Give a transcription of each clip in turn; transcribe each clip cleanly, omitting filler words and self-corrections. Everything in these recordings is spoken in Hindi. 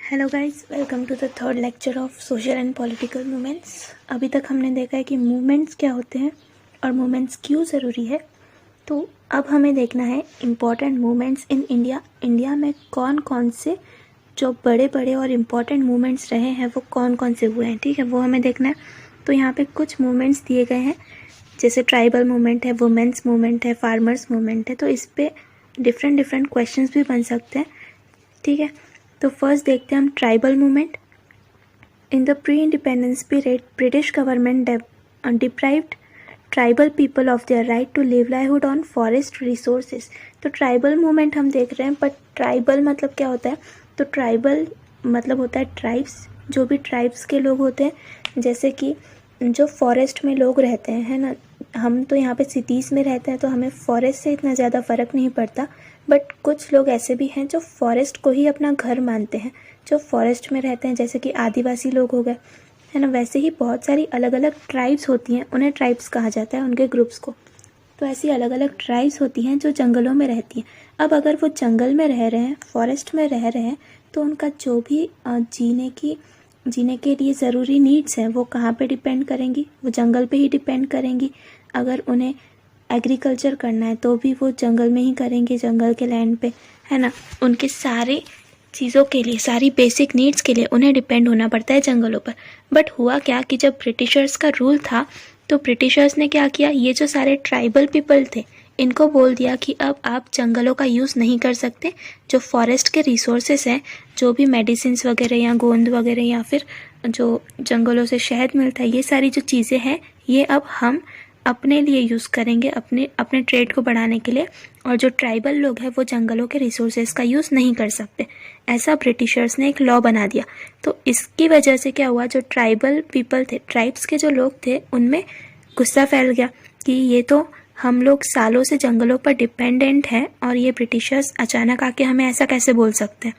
Hello guys, welcome to the third lecture of social and political movements. अभी तक हमने देखा है कि मूवमेंट्स क्या होते हैं और मूवमेंट्स क्यों ज़रूरी है। तो अब हमें देखना है important movements in India. India में कौन कौन से जो बड़े बड़े और इम्पॉर्टेंट मूवमेंट्स रहे हैं वो कौन कौन से हुए हैं, ठीक है, वो हमें देखना है। तो यहाँ पे कुछ मूवमेंट्स दिए गए हैं, जैसे ट्राइबल मूवमेंट है, वुमेंस मूवमेंट है, फार्मर्स मूवमेंट है। तो इस पर डिफरेंट क्वेश्चंस भी बन सकते हैं, ठीक है। तो फर्स्ट देखते हैं हम tribal movement. In the pre independence period British government deprived tribal people of their right to livelihood on forest resources. तो ट्राइबल मूवमेंट हम देख रहे हैं, बट ट्राइबल मतलब क्या होता है? तो ट्राइबल मतलब होता है ट्राइब्स, जो भी ट्राइब्स के लोग होते हैं, जैसे कि जो फॉरेस्ट में लोग रहते हैं, है ना। हम तो यहाँ पे सिटीज़ में रहते हैं तो हमें फॉरेस्ट से इतना ज़्यादा फ़र्क नहीं पड़ता, बट कुछ लोग ऐसे भी हैं जो फॉरेस्ट को ही अपना घर मानते हैं, जो फॉरेस्ट में रहते हैं, जैसे कि आदिवासी लोग हो गए, है ना। वैसे ही बहुत सारी अलग अलग ट्राइब्स होती हैं, उन्हें ट्राइब्स कहा जाता है, उनके ग्रुप्स को। तो ऐसी अलग अलग ट्राइब्स होती हैं जो जंगलों में रहती हैं। अब अगर वो जंगल में रह रहे हैं, फॉरेस्ट में रह रहे हैं, तो उनका जो भी जीने के लिए ज़रूरी नीड्स हैं वो कहाँ पे डिपेंड करेंगी? वो जंगल पे ही डिपेंड करेंगी। अगर उन्हें एग्रीकल्चर करना है तो भी वो जंगल में ही करेंगे, जंगल के लैंड पे, है ना। उनके सारी चीज़ों के लिए, सारी बेसिक नीड्स के लिए उन्हें डिपेंड होना पड़ता है जंगलों पर। बट हुआ क्या कि जब ब्रिटिशर्स का रूल था तो ब्रिटिशर्स ने क्या किया, ये जो सारे ट्राइबल पीपल थे इनको बोल दिया कि अब आप जंगलों का यूज़ नहीं कर सकते। जो फॉरेस्ट के रिसोर्सेज हैं, जो भी मेडिसिन्स वगैरह या गोंद वगैरह या फिर जो जंगलों से शहद मिलता है, ये सारी जो चीज़ें हैं ये अब हम अपने लिए यूज़ करेंगे, अपने ट्रेड को बढ़ाने के लिए। और जो ट्राइबल लोग हैं वो जंगलों के रिसोर्सेज का यूज़ नहीं कर सकते। ऐसा ब्रिटिशर्स ने एक लॉ बना दिया। तो इसकी वजह से क्या हुआ, जो ट्राइबल पीपल थे, ट्राइब्स के जो लोग थे, उनमें गुस्सा फैल गया कि ये तो हम लोग सालों से जंगलों पर डिपेंडेंट हैं और ये ब्रिटिशर्स अचानक आके हमें ऐसा कैसे बोल सकते हैं,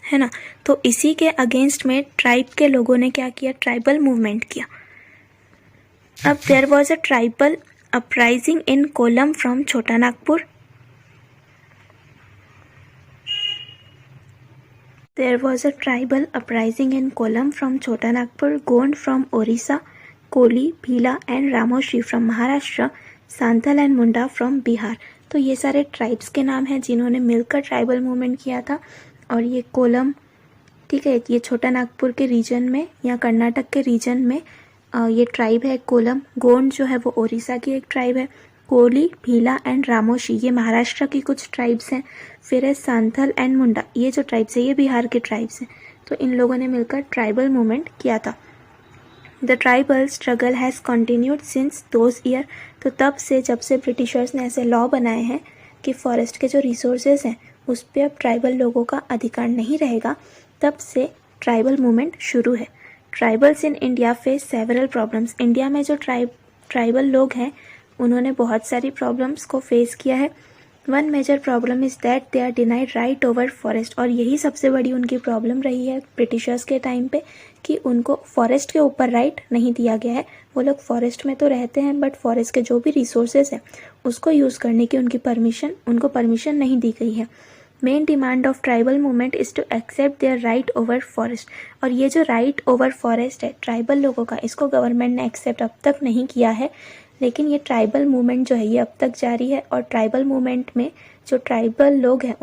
है ना। तो इसी के अगेंस्ट में ट्राइब के लोगों ने क्या किया, ट्राइबल मूवमेंट किया। अब there was a tribal uprising in कोलम from Chota Nagpur. There was a tribal uprising in Kollam from Chota Nagpur, Gond from Orissa, Koli, Bhila and Ramoshi from Maharashtra, Santhal and Munda from Bihar. तो ये सारे ट्राइब्स के नाम हैं जिन्होंने मिलकर ट्राइबल मूवमेंट किया था। और ये कोलम, ठीक है, ये छोटा नागपुर के रीजन में या कर्नाटक के रीजन में ये ट्राइब है कोलम। गोंड जो है वो ओडिशा की एक ट्राइब है। कोली, भीला एंड रामोशी ये महाराष्ट्र की कुछ ट्राइब्स हैं। फिर है सांथल एंड मुंडा, ये जो ट्राइब्स है ये बिहार के ट्राइब्स हैं। तो इन लोगों ने मिलकर ट्राइबल मूवमेंट किया था। The tribal struggle has continued since those year. तो तब से, जब से ब्रिटिशर्स ने ऐसे लॉ बनाए हैं कि फॉरेस्ट के जो रिसोर्सेज हैं उस पर अब ट्राइबल लोगों का अधिकार नहीं रहेगा, तब से ट्राइबल मूवमेंट शुरू है। Tribals in India face several problems. India में जो ट्राइबल लोग हैं उन्होंने बहुत सारी प्रॉब्लम्स को फेस किया है। One major problem is that they are denied right over forest. और यही सबसे बड़ी उनकी प्रॉब्लम रही है ब्रिटिशर्स के टाइम पे कि उनको फॉरेस्ट के ऊपर राइट नहीं दिया गया है। वो लोग फॉरेस्ट में तो रहते हैं बट फॉरेस्ट के जो भी रिसोर्सेज हैं उसको यूज़ करने की उनको परमिशन नहीं दी गई है। Main demand of tribal movement is to accept their right over forest. और ये जो राइट ओवर फॉरेस्ट है ट्राइबल लोगों का, इसको गवर्नमेंट ने एक्सेप्ट अब तक नहीं किया है। लेकिन ये ट्राइबल मूवमेंट जो है ये अब तक जारी है। और ट्राइबल मूवमेंट में जो ट्राइबल लोग हैं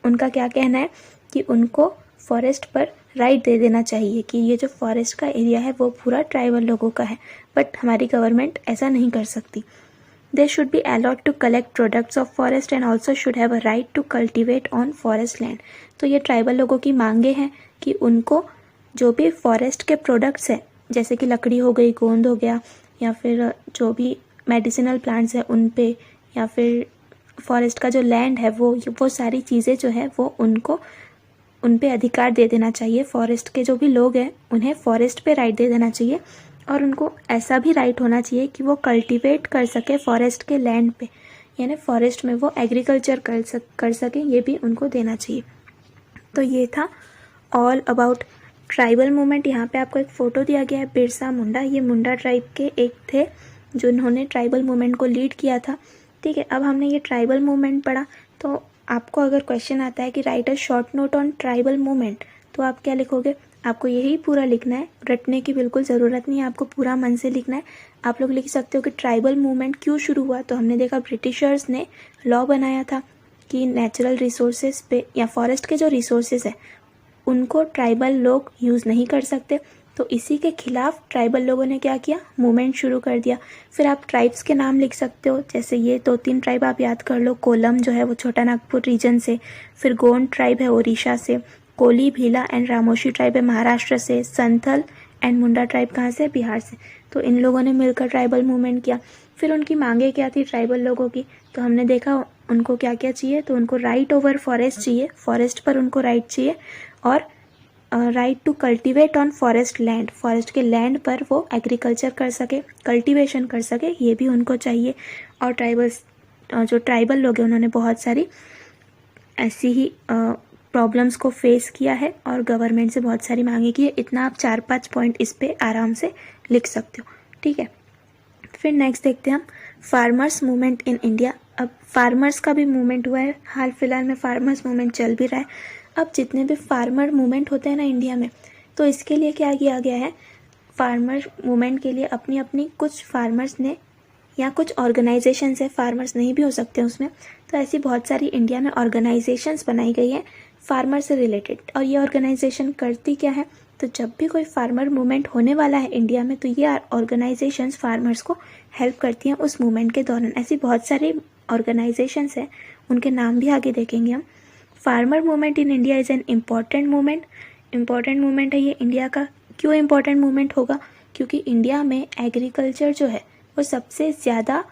उनका क्या कहना है कि उनको फॉरेस्ट पर राइट दे देना चाहिए, कि ये जो फॉरेस्ट का एरिया है वो पूरा ट्राइबल लोगों का है। बट हमारी गवर्नमेंट ऐसा नहीं कर सकती। They should be allowed to collect products of forest and also should have a right to cultivate on forest land. तो ये ट्राइबल लोगों की मांगे हैं कि उनको जो भी फॉरेस्ट के प्रोडक्ट्स हैं, जैसे कि लकड़ी हो गई, गोंद हो गया, या फिर जो भी मेडिसिनल प्लांट्स हैं उन पे, या फिर फॉरेस्ट का जो लैंड है वो सारी चीज़ें जो है वो उन पे अधिकार दे देना चाहिए। फॉरेस्ट के जो भी लोग हैं उन्हें फॉरेस्ट पे राइट दे देना चाहिए। और उनको ऐसा भी राइट होना चाहिए कि वो कल्टीवेट कर सके फॉरेस्ट के लैंड पे, यानी फॉरेस्ट में वो एग्रीकल्चर कर सकें, ये भी उनको देना चाहिए। तो ये था ऑल अबाउट ट्राइबल मूवमेंट। यहाँ पे आपको एक फ़ोटो दिया गया है बिरसा मुंडा। ये मुंडा ट्राइब के एक थे जिन्होंने ट्राइबल मूवमेंट को लीड किया था, ठीक है। अब हमने ये ट्राइबल मूवमेंट पढ़ा, तो आपको अगर क्वेश्चन आता है कि right a short note on tribal movement, तो आप क्या लिखोगे, आपको यही पूरा लिखना है, रटने की बिल्कुल ज़रूरत नहीं है, आपको पूरा मन से लिखना है। आप लोग लिख सकते हो कि ट्राइबल मूवमेंट क्यों शुरू हुआ, तो हमने देखा ब्रिटिशर्स ने लॉ बनाया था कि नेचुरल रिसोर्सेज पे या फॉरेस्ट के जो रिसोर्सेज है उनको ट्राइबल लोग यूज़ नहीं कर सकते, तो इसी के खिलाफ ट्राइबल लोगों ने क्या किया, मूवमेंट शुरू कर दिया। फिर आप ट्राइब्स के नाम लिख सकते हो, जैसे ये 2-3 ट्राइब आप याद कर लो, कोलम जो है वो छोटा नागपुर रीजन से, फिर गोंड ट्राइब है ओडिशा से, कोली भीला एंड रामोशी ट्राइब है महाराष्ट्र से, संथल एंड मुंडा ट्राइब कहाँ से, बिहार से। तो इन लोगों ने मिलकर ट्राइबल मूवमेंट किया। फिर उनकी मांगे क्या थी ट्राइबल लोगों की, तो हमने देखा उनको क्या क्या चाहिए, तो उनको राइट ओवर फॉरेस्ट चाहिए, फॉरेस्ट पर उनको राइट चाहिए, और right to cultivate on forest land, forest के लैंड पर वो एग्रीकल्चर कर सके, कल्टीवेशन कर सके, ये भी उनको चाहिए। और जो ट्राइबल लोग हैं उन्होंने बहुत सारी ऐसी ही प्रॉब्लम्स को फेस किया है और गवर्नमेंट से बहुत सारी मांगे की है। इतना आप 4-5 पॉइंट इस पे आराम से लिख सकते हो, ठीक है। फिर नेक्स्ट देखते हैं हम फार्मर्स मूवमेंट इन इंडिया। अब फार्मर्स का भी मूवमेंट हुआ है, हाल फिलहाल में फार्मर्स मूवमेंट चल भी रहा है। अब जितने भी फार्मर मूवमेंट होते हैं ना इंडिया में, तो इसके लिए क्या किया गया है, फार्मर मूवमेंट के लिए अपनी अपनी कुछ फार्मर्स ने या कुछ ऑर्गेनाइजेशंस है, फार्मर्स नहीं भी हो सकते उसमें, तो ऐसी बहुत सारी इंडिया में ऑर्गेनाइजेशंस बनाई गई हैं फार्मर से रिलेटेड। और ये ऑर्गेनाइजेशन करती क्या है, तो जब भी कोई फार्मर मूवमेंट होने वाला है इंडिया में, तो ये ऑर्गेनाइजेशंस फार्मर्स को हेल्प करती हैं उस मूवमेंट के दौरान। ऐसी बहुत सारी ऑर्गेनाइजेशंस हैं, उनके नाम भी आगे देखेंगे हम। Farmer movement in India is an important movement है ये इंडिया का। क्यों इम्पॉर्टेंट मूवमेंट होगा, क्योंकि इंडिया में एग्रीकल्चर जो है वो सबसे ज़्यादा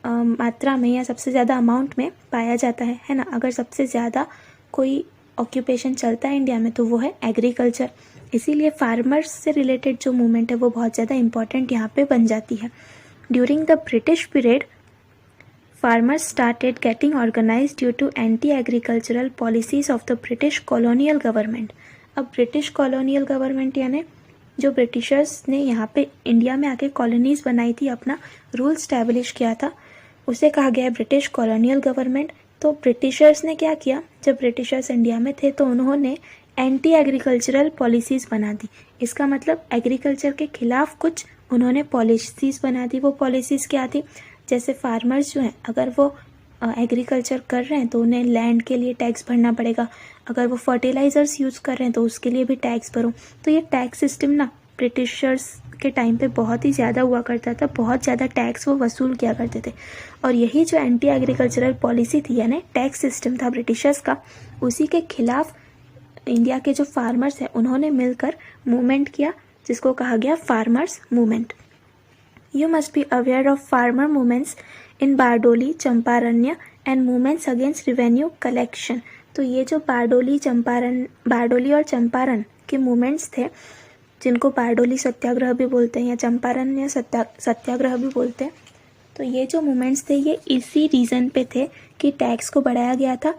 मात्रा में या सबसे ज़्यादा अमाउंट में पाया जाता है ना। अगर सबसे ज़्यादा कोई ऑक्यूपेशन चलता है इंडिया में तो वो है एग्रीकल्चर, इसीलिए फार्मर्स से रिलेटेड जो मूवमेंट है वो बहुत ज़्यादा इम्पॉर्टेंट यहाँ पे बन जाती है। During the British period farmers started getting organized due to anti-agricultural policies of the British colonial government। अब ब्रिटिश कॉलोनियल गवर्नमेंट यानी जो ब्रिटिशर्स ने यहाँ पे इंडिया में आके कॉलोनीज बनाई थी, अपना रूल स्टैब्लिश किया था, उसे कहा गया है ब्रिटिश कॉलोनियल गवर्नमेंट। तो ब्रिटिशर्स ने क्या किया, जब ब्रिटिशर्स इंडिया में थे तो उन्होंने एंटी एग्रीकल्चरल पॉलिसीज़ बना दी। इसका मतलब एग्रीकल्चर के खिलाफ कुछ उन्होंने पॉलिसीज़ बना दी। वो पॉलिसीज़ क्या थी, जैसे फार्मर्स जो हैं अगर वो एग्रीकल्चर कर रहे हैं तो उन्हें लैंड के लिए टैक्स भरना पड़ेगा, अगर वो फर्टिलाइज़र्स यूज़ कर रहे हैं तो उसके लिए भी टैक्स भरो। तो ये टैक्स सिस्टम ना ब्रिटिशर्स के टाइम पे बहुत ही ज़्यादा हुआ करता था, बहुत ज़्यादा टैक्स वो वसूल किया करते थे। और यही जो एंटी एग्रीकल्चरल पॉलिसी थी यानी टैक्स सिस्टम था ब्रिटिशर्स का, उसी के खिलाफ इंडिया के जो फार्मर्स हैं उन्होंने मिलकर मूवमेंट किया, जिसको कहा गया farmers movement. You must be aware of farmer movements in Bardoli, Champaran and movements against revenue collection। तो ये जो बारडोली और चंपारण के मूवमेंट्स थे, जिनको बारडोली सत्याग्रह भी बोलते हैं या चंपारण्य सत्याग्रह भी बोलते हैं, तो ये जो मूवमेंट्स थे ये इसी रीज़न पे थे कि टैक्स को बढ़ाया गया था,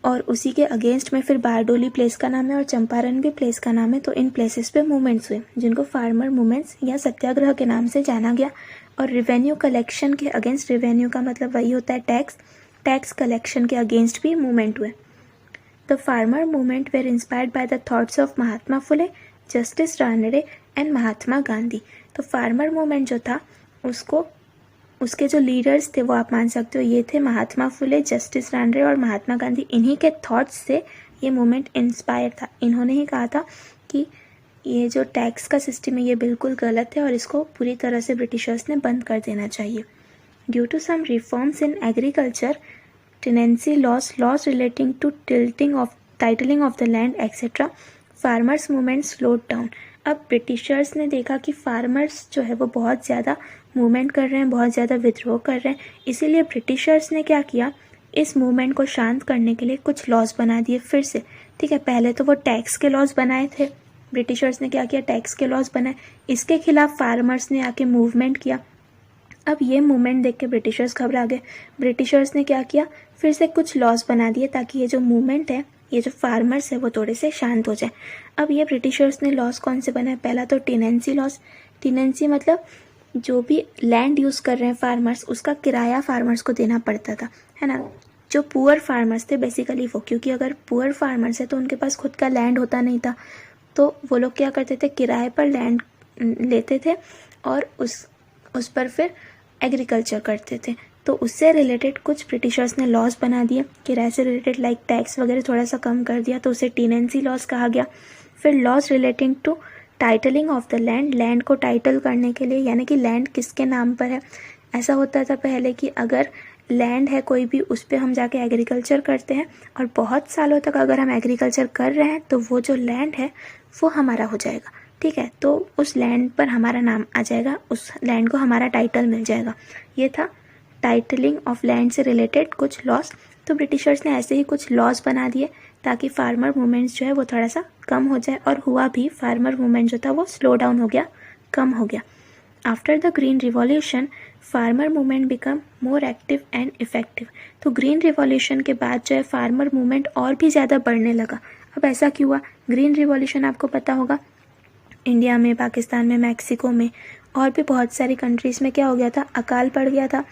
और उसी के अगेंस्ट में फिर बारडोली प्लेस का नाम है और चंपारण भी प्लेस का नाम है। तो इन प्लेसेस पे मूवमेंट्स हुए जिनको फार्मर मूवमेंट्स या सत्याग्रह के नाम से जाना गया। और रिवेन्यू कलेक्शन के अगेंस्ट, रिवेन्यू का मतलब वही होता है टैक्स कलेक्शन के अगेंस्ट भी मूवमेंट हुए। The farmer movement were inspired by the thoughts of Mahatma Phule, justice Ranade and Mahatma Gandhi. तो फार्मर मूवमेंट जो था उसके जो लीडर्स थे वो आप मान सकते हो ये थे महात्मा फुले, जस्टिस रानडे और महात्मा गांधी। इन्हीं के थॉट्स से ये मूवमेंट इंस्पायर था। इन्होंने ही कहा था कि ये जो टैक्स का सिस्टम है ये बिल्कुल गलत है और इसको पूरी तरह से ब्रिटिशर्स ने बंद कर देना चाहिए। Due to some reforms in agriculture, tenancy laws relating to titling of the land etcetera, farmers movement slowed down. अब ब्रिटिशर्स ने देखा कि फार्मर्स जो है वो बहुत ज़्यादा मूवमेंट कर रहे हैं, बहुत ज़्यादा विद्रोह कर रहे हैं, इसीलिए ब्रिटिशर्स ने क्या किया, इस मूवमेंट को शांत करने के लिए कुछ लॉज बना दिए फिर से। ठीक है, पहले तो वो टैक्स के लॉज बनाए थे, ब्रिटिशर्स ने क्या किया, टैक्स के लॉज बनाए, इसके खिलाफ फार्मर्स ने आके मूवमेंट किया। अब ये मूवमेंट देख के ब्रिटिशर्स घबरा गए। ब्रिटिशर्स ने क्या किया, फिर से कुछ लॉज बना दिए ताकि ये जो मूवमेंट है, ये जो फार्मर्स है वो थोड़े से शांत हो जाए। अब ये ब्रिटिशर्स ने लॉज कौन से बनाए, पहला तो टेनेंसी लॉज। टेनेंसी मतलब जो भी लैंड यूज़ कर रहे हैं फार्मर्स, उसका किराया फार्मर्स को देना पड़ता था, है ना। जो पुअर फार्मर्स थे बेसिकली वो, क्योंकि अगर पुअर फार्मर्स है तो उनके पास खुद का लैंड होता नहीं था, तो वो लोग क्या करते थे, किराए पर लैंड लेते थे और उस पर फिर एग्रीकल्चर करते थे। तो उससे रिलेटेड कुछ ब्रिटिशर्स ने लॉज बना दिए, किराए से रिलेटेड लाइक टैक्स वगैरह थोड़ा सा कम कर दिया, तो उसे टीनेंसी लॉज कहा गया। फिर laws relating to titling of the land, land को टाइटल करने के लिए, यानी कि लैंड किसके नाम पर है। ऐसा होता था पहले कि अगर लैंड है कोई भी, उस पर हम जाके एग्रीकल्चर करते हैं और बहुत सालों तक अगर हम एग्रीकल्चर कर रहे हैं तो वो जो लैंड है वो हमारा हो जाएगा, ठीक है। तो उस लैंड पर हमारा नाम आ जाएगा, उस लैंड को हमारा टाइटल मिल जाएगा। ये था टाइटलिंग ऑफ लैंड से रिलेटेड कुछ लॉज। तो ब्रिटिशर्स ने ऐसे ही कुछ लॉज बना दिए ताकि फार्मर मूवमेंट्स जो है वो थोड़ा सा कम हो जाए, और हुआ भी, फार्मर मूवमेंट जो था वो स्लो डाउन हो गया, कम हो गया। After the green revolution farmer movement become more active and effective. तो ग्रीन रिवॉल्यूशन के बाद जो है फार्मर मूवमेंट और भी ज़्यादा बढ़ने लगा। अब ऐसा क्यों हुआ? ग्रीन रिवॉल्यूशन आपको पता होगा, इंडिया में, पाकिस्तान में, मैक्सिको में और भी बहुत सारी कंट्रीज़ में क्या हो गया था, अकाल पड़ गया था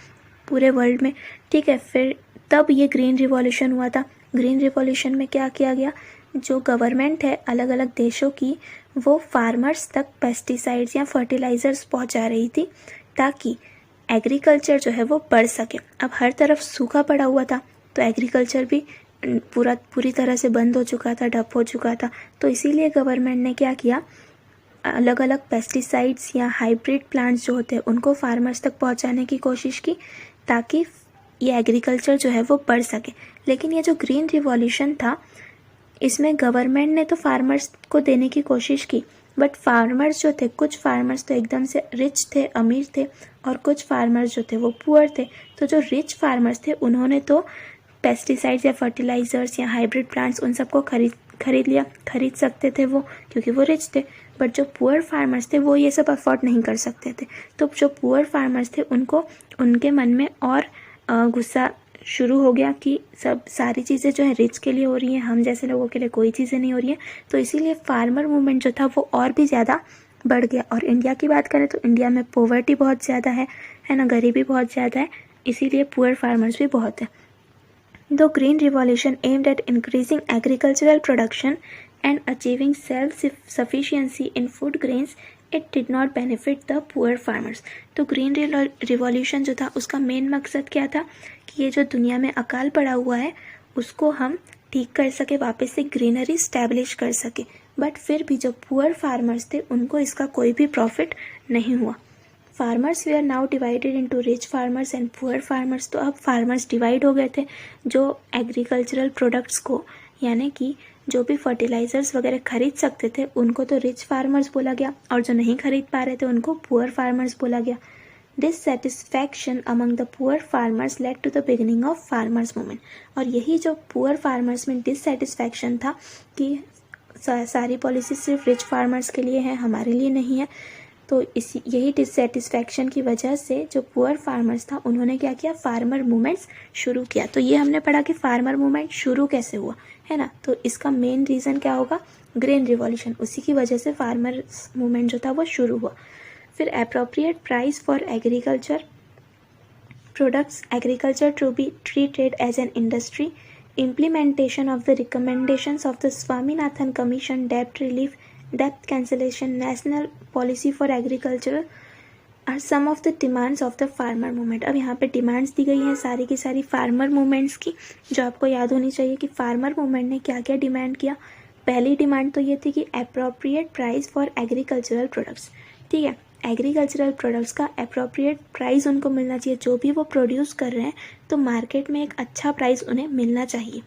पूरे वर्ल्ड में, ठीक है। फिर तब ये ग्रीन रिवॉल्यूशन हुआ था। ग्रीन रिवॉल्यूशन में क्या किया गया, जो गवर्नमेंट है अलग अलग देशों की, वो फार्मर्स तक पेस्टिसाइड्स या फर्टिलाइज़र्स पहुंचा रही थी ताकि एग्रीकल्चर जो है वो बढ़ सके। अब हर तरफ सूखा पड़ा हुआ था तो एग्रीकल्चर भी पूरी तरह से बंद हो चुका था, ठप हो चुका था। तो इसीलिए गवर्नमेंट ने क्या किया, अलग अलग पेस्टिसाइड्स या हाइब्रिड प्लांट्स जो होते हैं उनको फार्मर्स तक पहुंचाने की कोशिश की ताकि ये एग्रीकल्चर जो है वो बढ़ सके। लेकिन ये जो ग्रीन रिवॉल्यूशन था, इसमें गवर्नमेंट ने तो फार्मर्स को देने की कोशिश की, बट फार्मर्स जो थे, कुछ फार्मर्स तो एकदम से रिच थे, अमीर थे, और कुछ फार्मर्स जो थे वो पुअर थे। तो जो रिच फार्मर्स थे उन्होंने तो पेस्टिसाइड्स या फर्टिलाइजर्स या हाइब्रिड प्लांट्स उन सबको खरीद लिया, खरीद सकते थे वो, क्योंकि वो रिच थे। बट जो पुअर फार्मर्स थे वो ये सब अफोर्ड नहीं कर सकते थे। तो जो पुअर फार्मर्स थे उनको, उनके मन में और गुस्सा शुरू हो गया कि सब सारी चीज़ें जो है रिच के लिए हो रही हैं, हम जैसे लोगों के लिए कोई चीज़ें नहीं हो रही हैं। तो इसीलिए फार्मर मूवमेंट जो था वो और भी ज़्यादा बढ़ गया। और इंडिया की बात करें तो इंडिया में पॉवर्टी बहुत ज़्यादा है ना, गरीबी बहुत ज़्यादा है, इसीलिए पुअर फार्मर्स भी बहुत है। The Green Revolution aimed at increasing agricultural production and achieving self-sufficiency in food grains. It did not benefit the poor farmers. तो ग्रीन रिवॉल्यूशन जो था उसका मेन मकसद क्या था कि ये जो दुनिया में अकाल पड़ा हुआ है उसको हम ठीक कर सके, वापस से ग्रीनरी स्टैब्लिश कर सके। बट फिर भी जो पुअर फार्मर्स थे उनको इसका कोई भी प्रॉफिट नहीं हुआ। फार्मर्स वे are now divided into rich farmers and poor farmers. तो अब फार्मर्स डिवाइड हो गए थे। जो एग्रीकल्चरल प्रोडक्ट्स को, यानी कि जो भी फर्टिलाइजर्स वगैरह खरीद सकते थे उनको तो रिच फार्मर्स बोला गया, और जो नहीं खरीद पा रहे थे उनको पुअर फार्मर्स बोला गया। Dissatisfaction among the poor farmers led to the beginning of farmers movement. और यही जो पुअर फार्मर्स में डिससेटिस्फैक्शन था कि सारी पॉलिसी सिर्फ रिच फार्मर्स के लिए है, हमारे लिए नहीं है, तो यही डिससेटिस्फैक्शन की वजह से जो पुअर फार्मर्स था उन्होंने क्या किया, फार्मर मूवमेंट्स शुरू किया। तो ये हमने पढ़ा कि फार्मर मूवमेंट शुरू कैसे हुआ, है ना। तो इसका मेन रीज़न क्या होगा, ग्रीन रिवॉल्यूशन, उसी की वजह से फार्मर मूवमेंट जो था वो शुरू हुआ। फिर appropriate price for agriculture products, agriculture to be treated as an industry, implementation of the recommendations of the Swaminathan Commission, debt relief, debt cancellation, national policy for agriculture are some of the demands of the farmer movement। अब यहाँ पे डिमांड्स दी गई हैं सारी की सारी फार्मर मूवमेंट्स की, जो आपको याद होनी चाहिए कि फार्मर मूवमेंट ने क्या क्या डिमांड किया। पहली डिमांड तो ये थी कि appropriate price for agricultural products, ठीक है। एग्रीकल्चरल प्रोडक्ट्स का अप्रोप्रिएट प्राइस उनको मिलना चाहिए, जो भी वो प्रोड्यूस कर रहे हैं तो मार्केट में एक अच्छा प्राइस उन्हें मिलना चाहिए।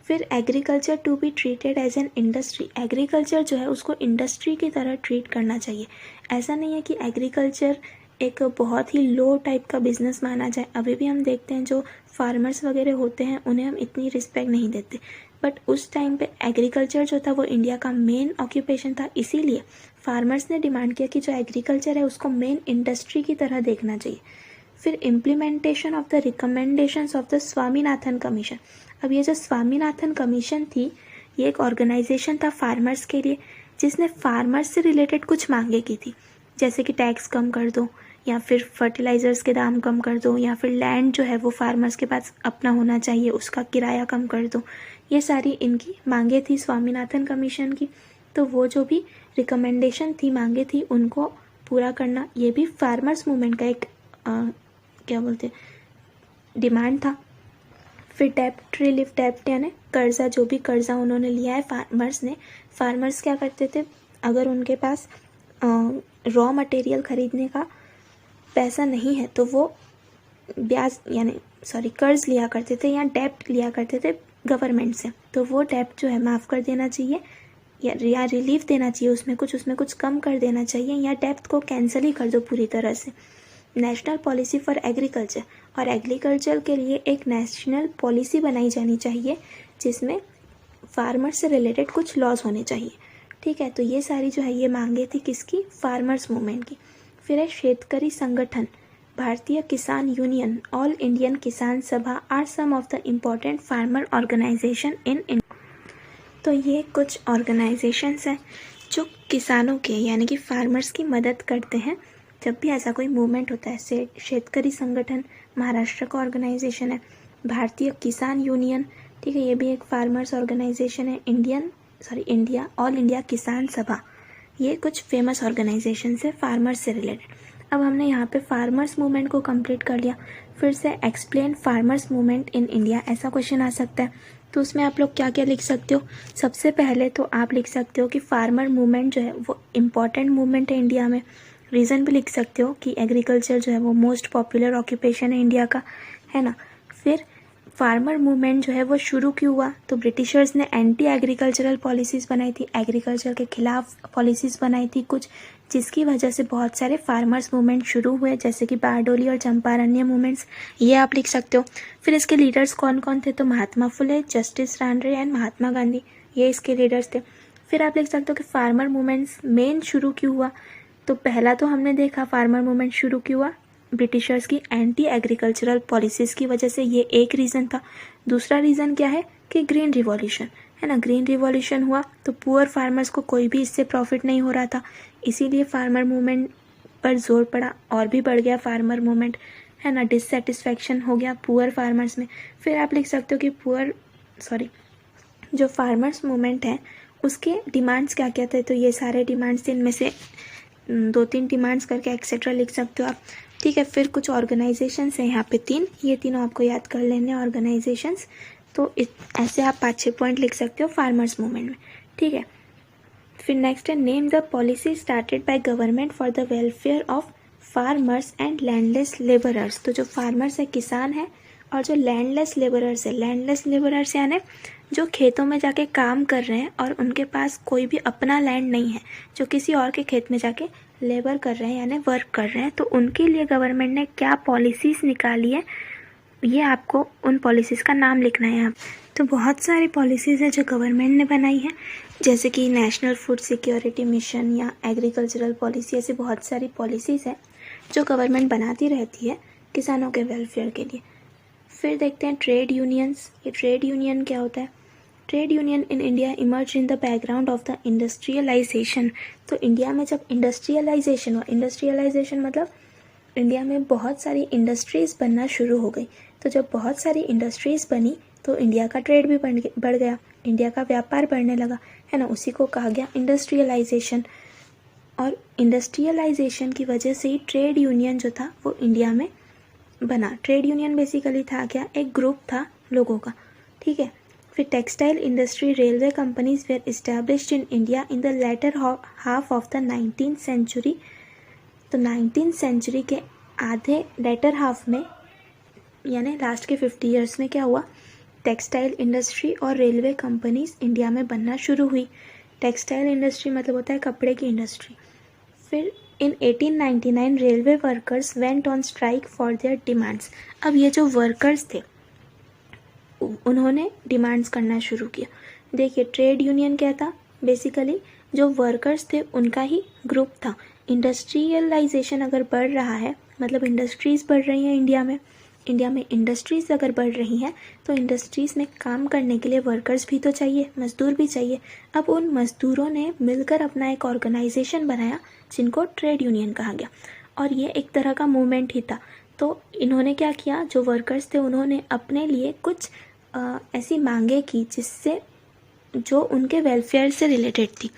फिर agriculture to be treated as an industry, agriculture जो है उसको इंडस्ट्री की तरह ट्रीट करना चाहिए। ऐसा नहीं है कि एग्रीकल्चर एक बहुत ही लो टाइप का बिजनेस माना जाए। अभी भी हम देखते हैं जो फार्मर्स वगैरह होते हैं उन्हें हम इतनी रिस्पेक्ट नहीं देते, बट उस टाइम पे एग्रीकल्चर जो था वो इंडिया का मेन ऑक्यूपेशन था। इसीलिए फार्मर्स ने डिमांड किया कि जो एग्रीकल्चर है उसको मेन इंडस्ट्री की तरह देखना चाहिए। फिर implementation of the recommendations of the Swaminathan commission. अब ये जो स्वामीनाथन कमीशन थी ये एक ऑर्गेनाइजेशन था फार्मर्स के लिए, जिसने फार्मर्स से रिलेटेड कुछ मांगे की थी, जैसे कि टैक्स कम कर दो या फिर फर्टिलाइज़र्स के दाम कम कर दो, या फिर लैंड जो है वो फार्मर्स के पास अपना होना चाहिए, उसका किराया कम कर दो। ये सारी इनकी मांगे थी स्वामीनाथन कमीशन की। तो वो जो भी रिकमेंडेशन थी, मांगे थी, उनको पूरा करना ये भी फार्मर्स मूवमेंट का एक क्या बोलते डिमांड था। फिर डेप्ट रिलीफ, डेप्ट यानी कर्जा, जो भी कर्जा उन्होंने लिया है फार्मर्स ने, फार्मर्स क्या करते थे, अगर उनके पास रॉ मटेरियल खरीदने का पैसा नहीं है तो वो ब्याज कर्ज लिया करते थे या डेप्ट लिया करते थे गवर्नमेंट से। तो वो डेप्ट जो है माफ़ कर देना चाहिए या रिलीफ देना चाहिए, उसमें कुछ कम कर देना चाहिए, या डेप्ट को कैंसिल ही कर दो पूरी तरह से। नेशनल पॉलिसी फॉर एग्रीकल्चर, और एग्रीकल्चर के लिए एक नेशनल पॉलिसी बनाई जानी चाहिए जिसमें फार्मर से रिलेटेड कुछ लॉज होने चाहिए। ठीक है, तो ये सारी जो है ये मांगे थी किसकी, फार्मर्स मूवमेंट की। फिर है शेतकरी संगठन, भारतीय किसान union, all Indian Kisan Sabha are some of the important farmer organization in India. तो ये कुछ ऑर्गेनाइजेशंस हैं जो किसानों के यानी कि फार्मर्स की मदद करते हैं जब भी ऐसा कोई मूवमेंट होता है। शेतकरी संगठन महाराष्ट्र का ऑर्गेनाइजेशन है, भारतीय किसान यूनियन, ठीक है, ये भी एक फार्मर्स ऑर्गेनाइजेशन है, इंडिया ऑल इंडिया किसान सभा, ये कुछ फेमस ऑर्गेनाइजेशन है फार्मर्स से रिलेटेड। अब हमने यहाँ पे फार्मर्स मूवमेंट को कंप्लीट कर लिया। फिर से explain farmers movement in India, ऐसा क्वेश्चन आ सकता है। तो उसमें आप लोग क्या क्या लिख सकते हो, सबसे पहले तो आप लिख सकते हो कि फार्मर मूवमेंट जो है वो इम्पॉर्टेंट मूवमेंट है इंडिया में। रीज़न भी लिख सकते हो कि एग्रीकल्चर जो है वो मोस्ट पॉपुलर ऑक्यूपेशन है इंडिया का, है ना। फिर फार्मर मूवमेंट जो है वो शुरू क्यों हुआ, तो ब्रिटिशर्स ने एंटी एग्रीकल्चरल पॉलिसीज़ बनाई थी, एग्रीकल्चर के खिलाफ पॉलिसीज़ बनाई थी कुछ, जिसकी वजह से बहुत सारे फार्मर्स मूवमेंट शुरू हुए, जैसे कि बारडोली और चंपारण्य मूवमेंट्स, ये आप लिख सकते हो। फिर इसके लीडर्स कौन कौन थे, तो महात्मा फुले, जस्टिस रांडरे एंड महात्मा गांधी, ये इसके लीडर्स थे। फिर आप लिख सकते हो कि फार्मर मूवमेंट्स मेन शुरू क्यों हुआ, तो पहला तो हमने देखा फार्मर मूवमेंट शुरू क्यों हुआ, ब्रिटिशर्स की एंटी एग्रीकल्चरल पॉलिसीज़ की वजह से, ये एक रीज़न था। दूसरा रीज़न क्या है कि ग्रीन रिवॉल्यूशन, है ना, ग्रीन रिवॉल्यूशन हुआ तो पुअर फार्मर्स को कोई भी इससे प्रॉफिट नहीं हो रहा था, इसीलिए फार्मर मूवमेंट पर जोर पड़ा और भी बढ़ गया फार्मर मूवमेंट, है ना, डिससेटिस्फैक्शन हो गया पुअर फार्मर्स में। फिर आप लिख सकते हो कि जो फार्मर्स मूवमेंट है उसके डिमांड्स क्या क्या थे, तो ये सारे डिमांड्स थे, इनमें से 2-3 डिमांड्स करके एक्सेट्रा लिख सकते हो आप। ठीक है, फिर कुछ ऑर्गेनाइजेशंस हैं यहाँ पे 3, ये तीनों आपको याद कर लेने ऑर्गेनाइजेशंस। तो ऐसे आप 5-6 पॉइंट लिख सकते हो फार्मर्स मूवमेंट में। ठीक है, फिर नेक्स्ट है name the policy started by government for the welfare of farmers and landless labourers. तो जो फार्मर्स है किसान है, और जो लैंडलेस लेबरर्स है, लैंडलेस लेबरर्स यानी जो खेतों में जाके काम कर रहे हैं और उनके पास कोई भी अपना लैंड नहीं है, जो किसी और के खेत में जाके लेबर कर रहे हैं यानी वर्क कर रहे हैं, तो उनके लिए गवर्नमेंट ने क्या पॉलिसीज़ निकाली है, ये आपको उन पॉलिसीज़ का नाम लिखना है यहाँ। तो बहुत सारी पॉलिसीज़ है जो गवर्नमेंट ने बनाई है, जैसे कि नेशनल फूड सिक्योरिटी मिशन या एग्रीकल्चरल पॉलिसी, ऐसी बहुत सारी पॉलिसीज़ है जो गवर्नमेंट बनाती रहती है किसानों के वेलफेयर के लिए। फिर देखते हैं ट्रेड यूनियंस। ये ट्रेड यूनियन क्या होता है, trade union in India emerge in the background of the industrialization. तो इंडिया में जब इंडस्ट्रियलाइजेशन हुआ, इंडस्ट्रियलाइजेशन मतलब इंडिया में बहुत सारी इंडस्ट्रीज़ बनना शुरू हो गई। तो जब बहुत सारी इंडस्ट्रीज़ बनी तो इंडिया का ट्रेड भी बढ़ गया, इंडिया का व्यापार बढ़ने लगा, है ना, उसी को कहा गया इंडस्ट्रियलाइजेशन। और इंडस्ट्रियलाइजेशन की वजह से ही ट्रेड यूनियन जो था वो इंडिया में बना। ट्रेड यूनियन बेसिकली था क्या, एक ग्रुप था लोगों का। ठीक है, फिर textile industry, railway companies were established in India in the latter half of the 19th century. तो 19th सेंचुरी के आधे लेटर हाफ में यानी लास्ट के 50 ईयर्स में क्या हुआ, टेक्सटाइल इंडस्ट्री और रेलवे कंपनीज इंडिया में बनना शुरू हुई। टेक्सटाइल इंडस्ट्री मतलब होता है कपड़े की इंडस्ट्री। फिर इन 1899 railway workers went on strike for their demands. अब ये जो वर्कर्स थे उन्होंने डिमांड्स करना शुरू किया। देखिए ट्रेड यूनियन क्या था, बेसिकली जो वर्कर्स थे उनका ही ग्रुप था। इंडस्ट्रियलाइजेशन अगर बढ़ रहा है मतलब इंडस्ट्रीज़ बढ़ रही हैं इंडिया में इंडस्ट्रीज़ अगर बढ़ रही हैं तो इंडस्ट्रीज़ में काम करने के लिए वर्कर्स भी तो चाहिए, मज़दूर भी चाहिए। अब उन मज़दूरों ने मिलकर अपना एक ऑर्गेनाइजेशन बनाया जिनको ट्रेड यूनियन कहा गया। और ये एक तरह का मूवमेंट ही था। तो इन्होंने क्या किया, जो वर्कर्स थे उन्होंने अपने लिए कुछ ऐसी मांगे की जिससे जो उनके वेलफेयर से रिलेटेड थी।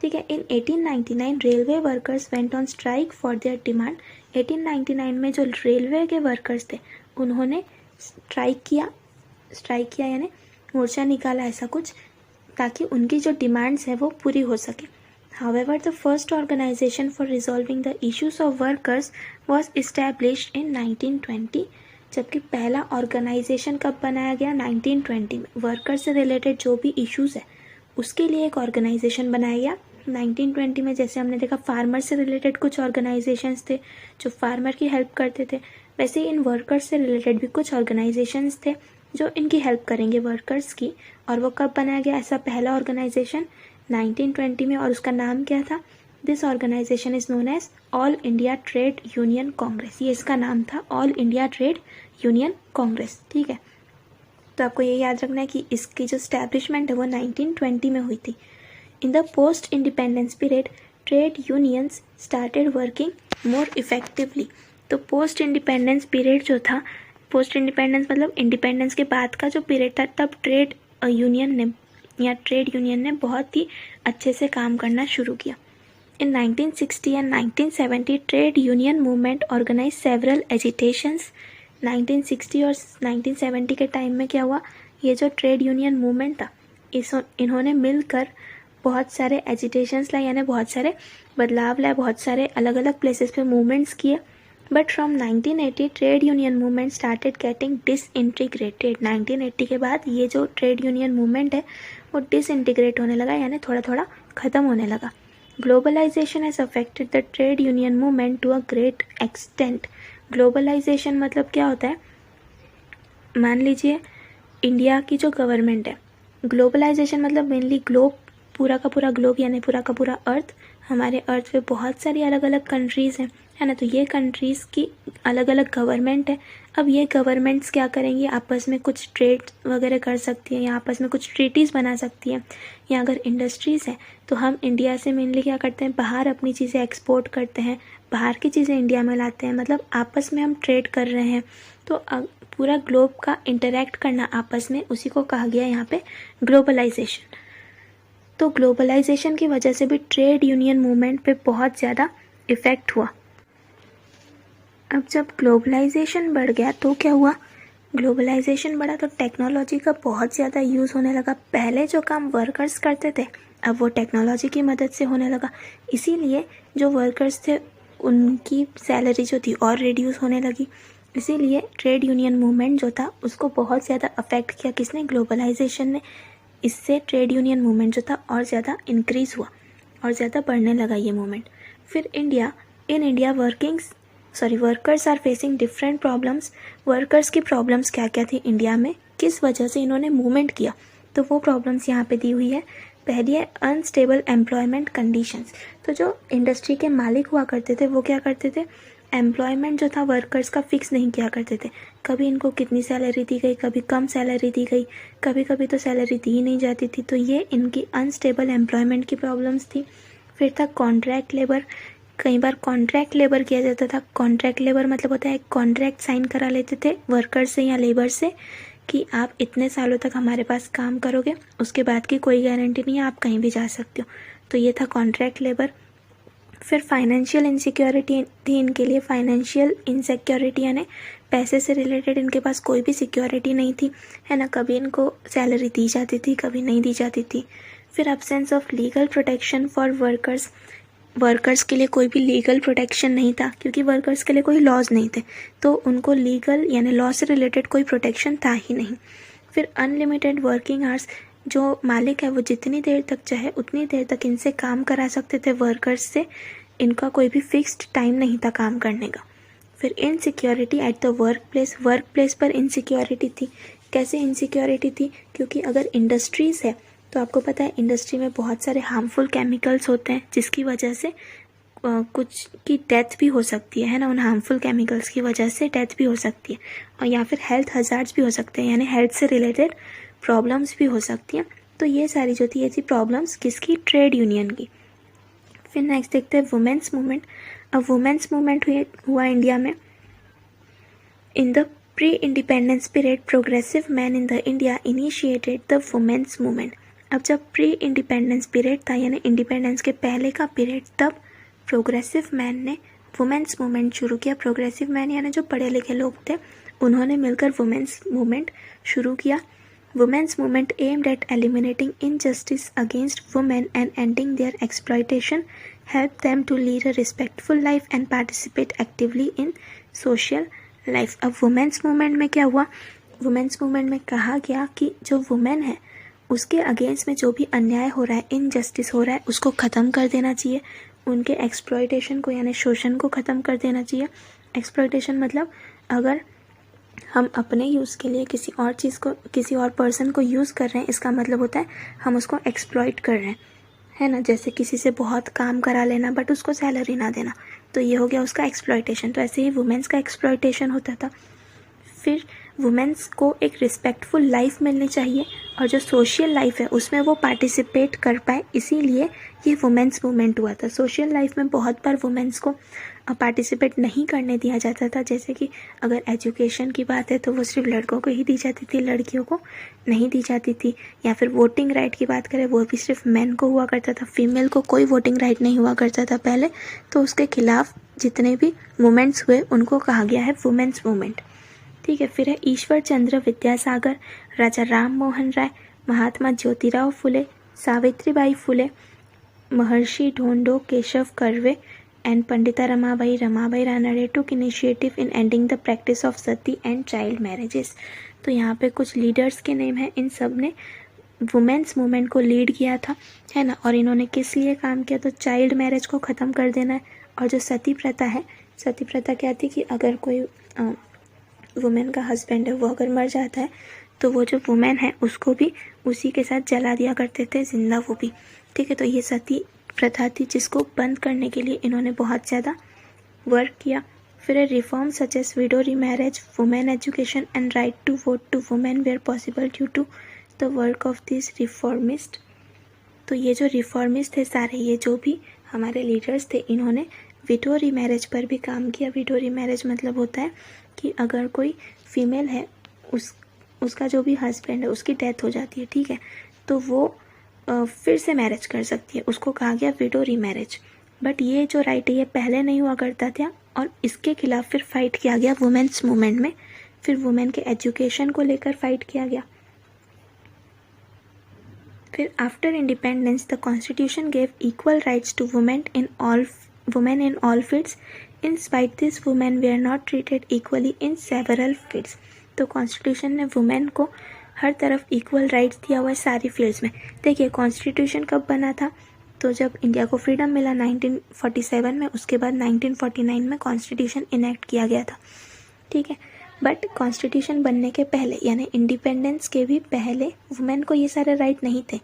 ठीक है। इन 1899 railway workers went on strike for their demand. 1899 में जो रेलवे के वर्कर्स थे उन्होंने स्ट्राइक किया यानी मोर्चा निकाला ऐसा कुछ, ताकि उनकी जो डिमांड्स है वो पूरी हो सके। However, the first organization for resolving the issues of workers was established in 1920. जबकि पहला ऑर्गेनाइजेशन कब बनाया गया, 1920 में। वर्कर से रिलेटेड जो भी इश्यूज है उसके लिए एक ऑर्गेनाइजेशन बनाया गया 1920 में। जैसे हमने देखा फार्मर से रिलेटेड कुछ ऑर्गेनाइजेशंस थे जो फार्मर की हेल्प करते थे, वैसे ही इन वर्कर्स से रिलेटेड भी कुछ ऑर्गेनाइजेशंस थे जो इनकी हेल्प करेंगे वर्कर्स की। और वो कब बनाया गया ऐसा पहला ऑर्गेनाइजेशन, 1920 में, और उसका नाम क्या था। This organization is known as all India trade union Congress. ये इसका नाम था, all India trade union Congress. ठीक है। तो आपको ये याद रखना है कि इसकी जो स्टैब्लिशमेंट है वो 1920 में हुई थी। In the post independence period trade unions started working more effectively. तो पोस्ट इंडिपेंडेंस पीरियड जो था, पोस्ट इंडिपेंडेंस मतलब इंडिपेंडेंस के बाद का जो पीरियड था, तब ट्रेड यूनियन ने बहुत ही अच्छे से काम करना शुरू किया। In 1960 and 1970 trade union movement organize several agitations. 1960 और 1970 के टाइम में क्या हुआ, ये जो ट्रेड यूनियन मूवमेंट था इन्होंने मिलकर बहुत सारे एजिटेशंस लाए, यानी बहुत सारे बदलाव लाए, बहुत सारे अलग अलग प्लेसेस पे मूवमेंट्स किए। But from 1980 trade union movement started getting disintegrated. 1980 के बाद ये जो ट्रेड यूनियन मूवमेंट है वो डिसइंटीग्रेट होने लगा, यानी थोड़ा थोड़ा ख़त्म होने लगा। Globalization has affected the trade union movement to a great extent. Globalization मतलब क्या होता है, मान लीजिए इंडिया की जो गवर्नमेंट है, ग्लोबलाइजेशन मतलब मेनली ग्लोब, पूरा का पूरा ग्लोब यानी पूरा का पूरा अर्थ। हमारे अर्थ पे बहुत सारी अलग अलग कंट्रीज़ हैं, है ना। तो ये कंट्रीज़ की अलग अलग गवर्नमेंट है। अब ये गवर्नमेंट्स क्या करेंगी, आपस में कुछ ट्रेड वगैरह कर सकती है या आपस में कुछ ट्रीटीज़ बना सकती हैं। या अगर इंडस्ट्रीज़ है तो हम इंडिया से मेनली क्या करते हैं, बाहर अपनी चीज़ें एक्सपोर्ट करते हैं, बाहर की चीज़ें इंडिया में लाते हैं, मतलब आपस में हम ट्रेड कर रहे हैं। तो पूरा ग्लोब का इंटरेक्ट करना आपस में, उसी को कहा गया यहाँ पे ग्लोबलाइजेशन। तो ग्लोबलाइजेशन की वजह से भी ट्रेड यूनियन मूवमेंट पे बहुत ज़्यादा इफ़ेक्ट हुआ। अब जब ग्लोबलाइजेशन बढ़ गया तो क्या हुआ, ग्लोबलाइजेशन बढ़ा तो टेक्नोलॉजी का बहुत ज़्यादा यूज़ होने लगा। पहले जो काम वर्कर्स करते थे अब वो टेक्नोलॉजी की मदद से होने लगा, इसीलिए जो वर्कर्स थे उनकी सैलरी जो थी और रिड्यूस होने लगी। इसीलिए ट्रेड यूनियन मूवमेंट जो था उसको बहुत ज़्यादा अफेक्ट किया किसने, ग्लोबलाइजेशन ने। इससे ट्रेड यूनियन मूवमेंट जो था और ज़्यादा इंक्रीज़ हुआ और ज़्यादा बढ़ने लगा ये मूवमेंट। फिर India workers are facing different problems. Workers की प्रॉब्लम्स क्या क्या थी इंडिया में, किस वजह से इन्होंने मूवमेंट किया, तो वो प्रॉब्लम्स यहाँ पे दी हुई है। पहली है अनस्टेबल एम्प्लॉयमेंट कंडीशंस। तो जो इंडस्ट्री के मालिक हुआ करते थे वो क्या करते थे, एम्प्लॉयमेंट जो था वर्कर्स का फिक्स नहीं किया करते थे। कभी इनको कितनी सैलरी दी गई, कभी कम सैलरी दी गई, कभी कभी तो सैलरी दी ही नहीं जाती थी। तो ये इनकी अनस्टेबल एम्प्लॉयमेंट की प्रॉब्लम्स थी। फिर था कॉन्ट्रैक्ट लेबर। कई बार कॉन्ट्रैक्ट लेबर किया जाता था। कॉन्ट्रैक्ट लेबर मतलब होता है एक कॉन्ट्रैक्ट साइन करा लेते थे वर्कर से या लेबर से कि आप इतने सालों तक हमारे पास काम करोगे, उसके बाद की कोई गारंटी नहीं है, आप कहीं भी जा सकते हो। तो ये था कॉन्ट्रैक्ट लेबर। फिर फाइनेंशियल इनसिक्योरिटी थी इनके लिए। फाइनेंशियल इनसिक्योरिटी यानी पैसे से रिलेटेड इनके पास कोई भी सिक्योरिटी नहीं थी, है ना। कभी इनको सैलरी दी जाती थी, कभी नहीं दी जाती थी। फिर absence of legal protection for workers के लिए कोई भी लीगल प्रोटेक्शन नहीं था, क्योंकि वर्कर्स के लिए कोई लॉज नहीं थे, तो उनको लीगल यानी लॉ से रिलेटेड कोई प्रोटेक्शन था ही नहीं। फिर अनलिमिटेड वर्किंग आवर्स। जो मालिक है वो जितनी देर तक चाहे उतनी देर तक इनसे काम करा सकते थे वर्कर्स से, इनका कोई भी फिक्स्ड टाइम नहीं था काम करने का। फिर insecurity at the work place पर इनसिक्योरिटी थी। कैसे इनसिक्योरिटी थी, क्योंकि अगर इंडस्ट्रीज़ है तो आपको पता है इंडस्ट्री में बहुत सारे हार्मफुल केमिकल्स होते हैं जिसकी वजह से कुछ की डेथ भी हो सकती है ना। उन हार्मफुल केमिकल्स की वजह से डेथ भी हो सकती है, और या फिर हेल्थ हज़ार्ड्स भी हो सकते हैं, यानी हेल्थ से रिलेटेड प्रॉब्लम्स भी हो सकती हैं। तो ये सारी जो थी ये थी प्रॉब्लम्स किसकी, ट्रेड यूनियन की। फिर नेक्स्ट देखते हैं वुमेन्स मूवमेंट। अब वुमेन्स मूवमेंट हुआ इंडिया में। In the pre independence period progressive man in the India initiated the women's movement. अब जब प्री इंडिपेंडेंस पीरियड था यानी इंडिपेंडेंस के पहले का पीरियड, तब प्रोग्रेसिव मैन ने वुमेन्स मूवमेंट शुरू किया। प्रोग्रेसिव मैन यानी जो पढ़े लिखे लोग थे, उन्होंने मिलकर वुमेन्स मूवमेंट शुरू किया। Women's movement aimed at eliminating injustice against women and ending their exploitation, help them to lead a respectful life and participate actively in social life. अब वुमेन्स मूवमेंट में क्या हुआ? वुमेन्स मूवमेंट में कहा गया कि जो वुमेन है उसके अगेंस्ट में जो भी अन्याय हो रहा है, इनजस्टिस हो रहा है, उसको ख़त्म कर देना चाहिए। उनके एक्सप्लॉयटेशन को यानी शोषण को ख़त्म कर देना चाहिए। एक्सप्लॉयटेशन मतलब अगर हम अपने यूज़ के लिए किसी और चीज़ को, किसी और पर्सन को यूज़ कर रहे हैं, इसका मतलब होता है हम उसको एक्सप्लॉयट कर रहे हैं, है ना। जैसे किसी से बहुत काम करा लेना बट उसको सैलरी ना देना, तो ये हो गया उसका एक्सप्लॉयटेशन। तो ऐसे ही वुमेन्स का एक्सप्लॉयटेशन होता था। फिर वुमेन्स को एक रिस्पेक्टफुल लाइफ मिलनी चाहिए और जो सोशल लाइफ है उसमें वो पार्टिसिपेट कर पाए, इसीलिए ये वुमेन्स मूवमेंट हुआ था। सोशल लाइफ में बहुत बार वुमेन्स को पार्टिसिपेट नहीं करने दिया जाता था। जैसे कि अगर एजुकेशन की बात है तो वो सिर्फ लड़कों को ही दी जाती थी, लड़कियों को नहीं दी जाती थी। या फिर वोटिंग राइट की बात करें, वो भी सिर्फ मेन को हुआ करता था, फीमेल को कोई वोटिंग राइट नहीं हुआ करता था पहले। तो उसके खिलाफ जितने भी मूवमेंट्स हुए उनको कहा गया है वुमेन्स मूवमेंट। ठीक है। फिर है ईश्वर चंद्र विद्यासागर, राजा राम मोहन राय, महात्मा ज्योतिराव फुले, सावित्रीबाई फुले, महर्षि ढोंडो Keshav Karve and Pandita Ramabai Ranade took initiative in ending the practice of Sati and child marriages. तो यहाँ पे कुछ लीडर्स के नेम हैं, इन सब ने वुमेन्स मूवमेंट को लीड किया था, है ना। और इन्होंने किस लिए काम किया? तो चाइल्ड मैरिज को ख़त्म कर देना है। और जो सती प्रथा है, सती प्रथा क्या थी कि अगर कोई वुमेन का हस्बैंड है वो अगर मर जाता है तो वो जो वुमेन है उसको भी उसी के साथ जला दिया करते थे, जिंदा वो भी। ठीक है। तो ये सती प्रथा थी जिसको बंद करने के लिए इन्होंने बहुत ज़्यादा वर्क किया। फिर reform such as widow remarriage, women education and right to vote to women were possible due to the work of this reformist. तो ये जो रिफॉर्मिस्ट थे सारे, ये जो भी हमारे लीडर्स थे, इन्होंने विडो रीमैरेज पर भी काम किया। विडो रीमैरेज मतलब होता है कि अगर कोई फीमेल है, उसका जो भी हस्बैंड है उसकी डेथ हो जाती है, ठीक है, तो वो फिर से मैरिज कर सकती है, उसको कहा गया विडो रीमैरेज। बट ये जो राइट है ये पहले नहीं हुआ करता था और इसके खिलाफ फिर फाइट किया गया वुमेन्स मूवमेंट में। फिर वुमेन के एजुकेशन को लेकर फाइट किया गया। फिर after independence the constitution gave equal rights to women in all fields. In spite this women they are not treated equally in several fields. तो कॉन्स्टिट्यूशन ने वुमेन को हर तरफ इक्वल राइट्स दिया हुआ है सारी फील्ड्स में। देखिए कॉन्स्टिट्यूशन कब बना था? तो जब इंडिया को फ्रीडम मिला 1947 में, उसके बाद 1949 में कॉन्स्टिट्यूशन इनेक्ट किया गया था। ठीक है। बट कॉन्स्टिट्यूशन बनने के पहले यानी इंडिपेंडेंस के भी पहले वुमेन को ये सारे राइट नहीं थे।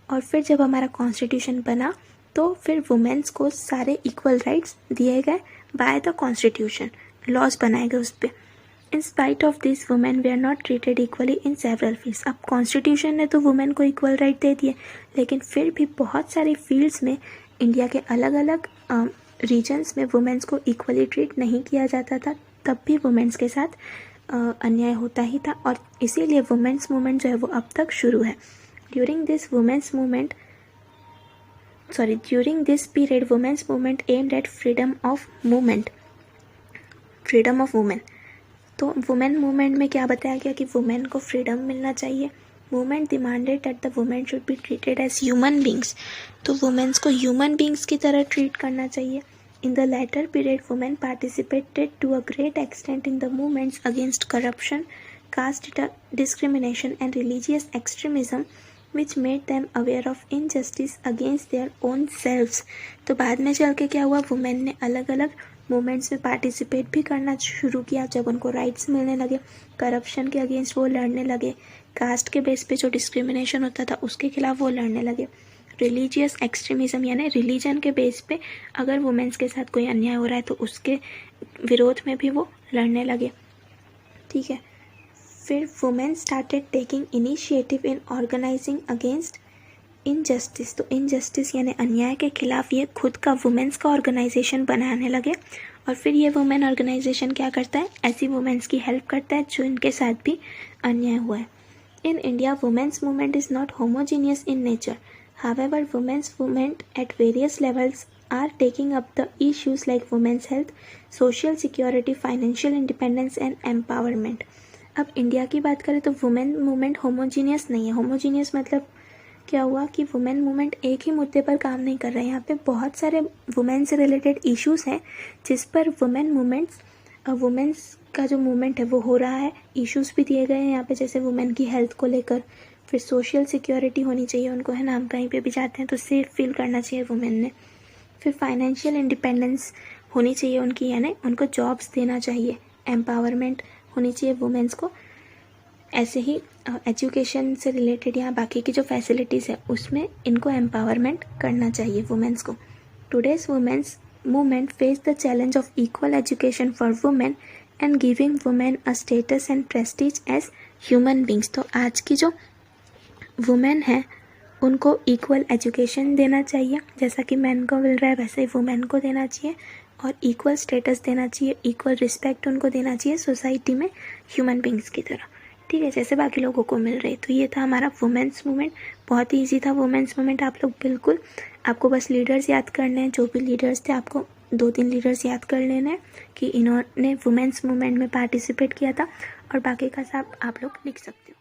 और फिर जब हमारा कॉन्स्टिट्यूशन बना तो फिर वुमेन्स को सारे इक्वल राइट्स दिए गए बाय द कॉन्स्टिट्यूशन, लॉज बनाए गए उस पर। In spite of this women they are not treated equally in several fields. अब कॉन्स्टिट्यूशन ने तो वुमेन को इक्वल राइट दे दिए, लेकिन फिर भी बहुत सारी फील्ड्स में इंडिया के अलग अलग रीजन्स में वुमेन्स को इक्वली ट्रीट नहीं किया जाता था। तब भी वुमेन्स के साथ अन्याय होता ही था और इसीलिए वुमेन्स मूवमेंट जो है वो अब तक शुरू है। During this period women's movement aimed at freedom of women. तो वुमेन मूवमेंट में क्या बताया गया कि वुमेन को फ्रीडम मिलना चाहिए। Movement demanded that the women should be treated as human beings. तो वुमेन्स को ह्यूमन बींग्स की तरह ट्रीट करना चाहिए। In the latter period, women participated to a great extent in the movements against corruption, caste discrimination, and religious extremism, which made them aware of injustice against their own selves. तो बाद में चल के क्या हुआ, वुमेन ने अलग अलग मूवमेंट्स में पार्टिसिपेट भी करना शुरू किया जब उनको राइट्स मिलने लगे। करप्शन के अगेंस्ट वो लड़ने लगे, कास्ट के बेस पे जो डिस्क्रिमिनेशन होता था उसके खिलाफ वो लड़ने लगे। रिलीजियस एक्सट्रीमिज़म यानी रिलीजन के बेस पे अगर वुमेन्स के साथ कोई अन्याय हो रहा है तो उसके विरोध में भी वो लड़ने लगे। ठीक है। फिर women started taking initiative in organizing against injustice, तो इनजस्टिस यानी अन्याय के खिलाफ ये खुद का वुमेन्स का ऑर्गेनाइजेशन बनाने लगे और फिर ये वुमेन ऑर्गेनाइजेशन क्या करता है, ऐसी वुमेन्स की हेल्प करता है जो इनके साथ भी अन्याय हुआ है। In India women's movement is not homogeneous in nature, however women's movement at various levels are taking up the issues like women's health, social security, financial independence and empowerment। अब इंडिया की बात करें तो वुमेन मूवमेंट होमोजीनियस नहीं है। होमोजीनियस मतलब क्या हुआ कि वुमेन मूवमेंट एक ही मुद्दे पर काम नहीं कर रहा है, यहाँ पे बहुत सारे वुमेन से रिलेटेड इश्यूज़ हैं जिस पर वुमेन्स का जो मूवमेंट है वो हो रहा है। इश्यूज़ भी दिए गए हैं यहाँ पे, जैसे वुमेन की हेल्थ को लेकर, फिर सोशल सिक्योरिटी होनी चाहिए उनको, है ना, हम कहीं पे भी जाते हैं तो सेफ फील करना चाहिए वुमेन ने। फिर फाइनेंशियल इंडिपेंडेंस होनी चाहिए उनकी, यानी उनको जॉब्स देना चाहिए, एम्पावरमेंट होनी चाहिए वुमेन्स को। ऐसे ही एजुकेशन से रिलेटेड या बाकी की जो फैसिलिटीज़ है उसमें इनको एम्पावरमेंट करना चाहिए वुमेन्स को। Today's women's movement face the challenge of equal education for women and giving women a status and prestige as human beings. तो आज की जो वुमेन है उनको इक्वल एजुकेशन देना चाहिए, जैसा कि मैन को मिल रहा है वैसे ही वुमेन को देना चाहिए, और इक्वल स्टेटस देना चाहिए, इक्वल रिस्पेक्ट उनको देना चाहिए सोसाइटी में ह्यूमन बींग्स की तरह, ठीक है, जैसे बाकी लोगों को मिल रही। तो ये था हमारा वुमेन्स मूवमेंट, बहुत ही ईजी था वुमेन्स मूवमेंट। आप लोग बिल्कुल, आपको बस लीडर्स याद करने हैं, जो भी लीडर्स थे आपको 2-3 लीडर्स याद कर लेने हैं कि इन्होंने वुमेन्स मूवमेंट में पार्टिसिपेट किया था, और बाकी का सब आप लोग लिख सकते हो।